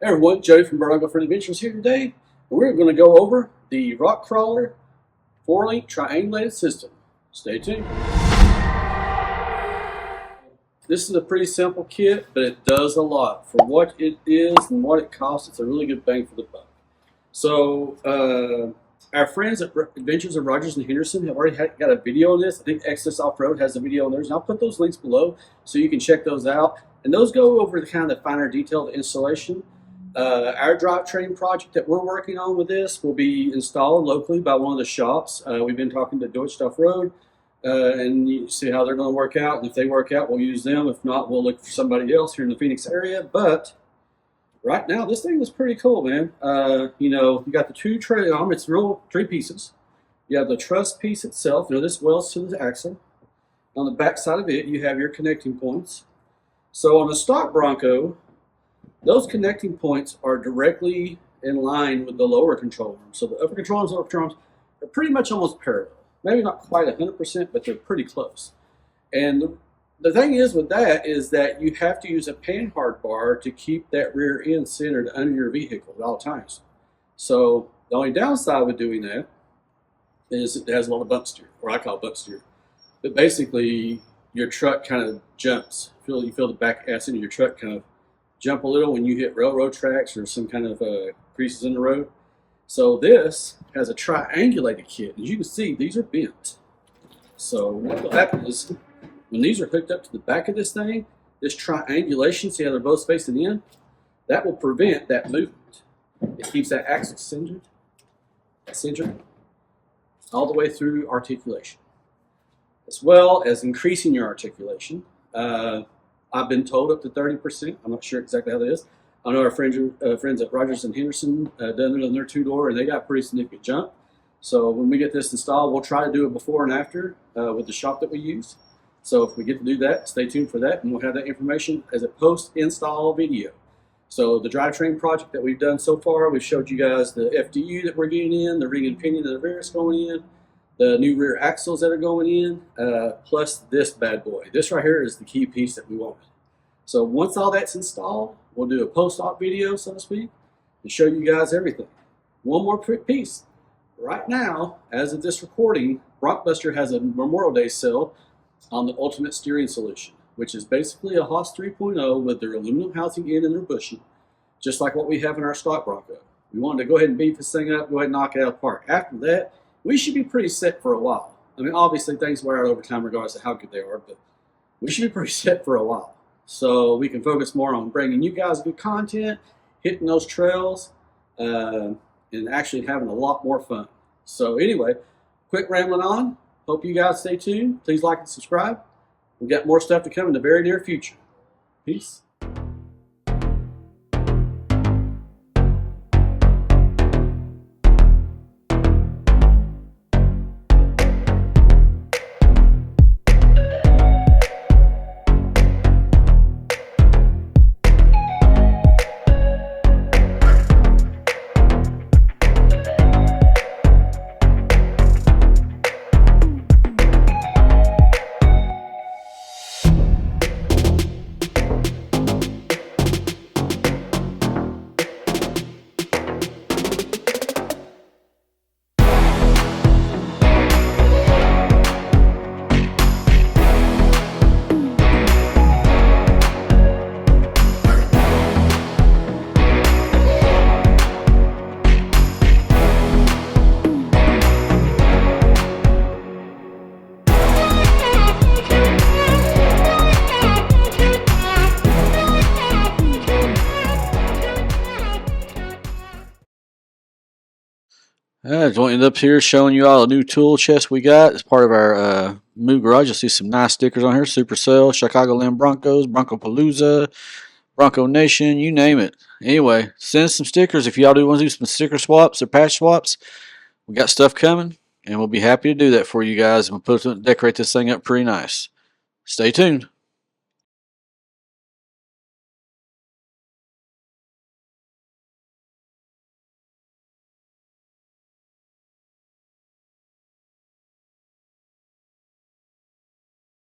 Hey everyone, Joey from Bronco Adventures here today, and we're going to go over the Krawler 4-link triangulated system. Stay tuned. This is a pretty simple kit, but it does a lot. For what it is and what it costs, it's a really good bang for the buck. So, our friends at Adventures of Rogers and Henderson have already got a video on this. I think Excess Off-Road has a video on theirs, and I'll put those links below so you can check those out. And those go over the kind of the finer detailed installation. Our drivetrain project that we're working on with this will be installed locally by one of the shops. We've been talking to Deutsch Off-Road, and you see how they're going to work out. And if they work out, we'll use them. If not, we'll look for somebody else here in the Phoenix area. But right now, this thing is pretty cool, man. You know, you got the two tray arm. It's real three pieces. You have the truss piece itself. You know, this welds to the axle. On the back side of it, you have your connecting points. So on the stock Bronco, those connecting points are directly in line with the lower control arms. So the upper control arms and lower control arms are pretty much almost parallel. Maybe not quite 100%, but they're pretty close. And the thing is with that is that you have to use a panhard bar to keep that rear end centered under your vehicle at all times. So the only downside with doing that is it has a lot of bump steer, or I call it bump steer. But basically, your truck kind of jumps. You feel the back axle of your truck kind of jump a little when you hit railroad tracks or some kind of creases in the road. So this has a triangulated kit. As you can see, these are bent. So what will happen is when these are hooked up to the back of this thing, this triangulation, see how they're both facing in? That will prevent that movement. It keeps that axle centered all the way through articulation, as well as increasing your articulation. I've been told up to 30%. I'm not sure exactly how that is. I know our friends at Rogers and Henderson done it on their two-door, and they got a pretty significant jump. So when we get this installed, we'll try to do it before and after with the shop that we use. So if we get to do that, stay tuned for that, and we'll have that information as a post-install video. So the drivetrain project that we've done so far, we've showed you guys the FDU that we're getting in, the ring and pinion of the rear is going in, the new rear axles that are going in, plus this bad boy. This right here is the key piece that we wanted. So once all that's installed, we'll do a post-op video, so to speak, and show you guys everything. One more quick piece. Right now, as of this recording, Blockbuster has a Memorial Day sale on the Ultimate Steering Solution, which is basically a Haas 3.0 with their aluminum housing in and their bushing, just like what we have in our stock Bronco. We wanted to go ahead and beef this thing up, go ahead and knock it out of the park. After that, we should be pretty set for a while. I mean, obviously things wear out over time regardless of how good they are, but we should be pretty set for a while. So we can focus more on bringing you guys good content, hitting those trails, and actually having a lot more fun. So anyway, quick rambling on. Hope you guys stay tuned. Please like and subscribe. We've got more stuff to come in the very near future. Peace. I just ended up here showing you all a new tool chest we got as part of our new garage. You'll see some nice stickers on here: Supercell, Chicagoland Broncos, Bronco Palooza, Bronco Nation, you name it. Anyway, send us some stickers if y'all do want to do some sticker swaps or patch swaps. We got stuff coming, and we'll be happy to do that for you guys. And we'll decorate this thing up pretty nice. Stay tuned.